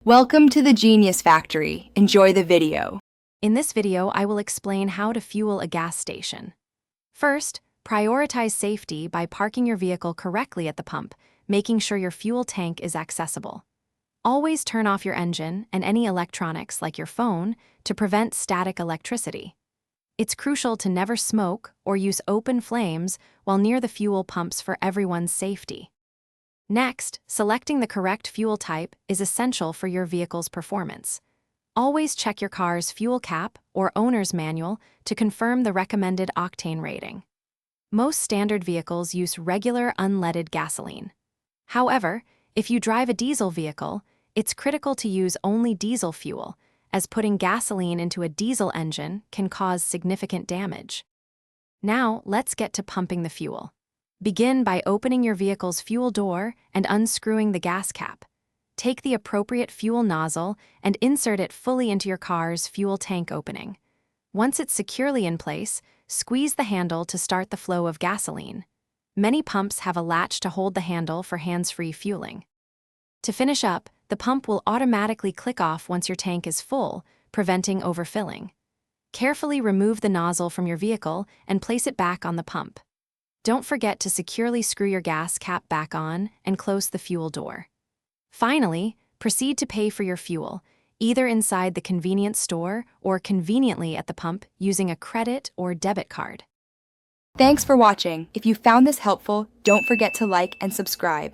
Welcome to the Genius Factory. Enjoy the video. In this video, I will explain how to fuel a gas station. First, prioritize safety by parking your vehicle correctly at the pump, making sure your fuel tank is accessible. Always turn off your engine and any electronics like your phone to prevent static electricity. It's crucial to never smoke or use open flames while near the fuel pumps for everyone's safety. Next, selecting the correct fuel type is essential for your vehicle's performance. Always check your car's fuel cap or owner's manual to confirm the recommended octane rating. Most standard vehicles use regular unleaded gasoline. However, if you drive a diesel vehicle, it's critical to use only diesel fuel, as putting gasoline into a diesel engine can cause significant damage. Now, let's get to pumping the fuel. Begin by opening your vehicle's fuel door and unscrewing the gas cap. Take the appropriate fuel nozzle and insert it fully into your car's fuel tank opening. Once it's securely in place, squeeze the handle to start the flow of gasoline. Many pumps have a latch to hold the handle for hands-free fueling. To finish up, the pump will automatically click off once your tank is full, preventing overfilling. Carefully remove the nozzle from your vehicle and place it back on the pump. Don't forget to securely screw your gas cap back on and close the fuel door. Finally, proceed to pay for your fuel, either inside the convenience store or conveniently at the pump using a credit or debit card. Thanks for watching. If you found this helpful, don't forget to like and subscribe.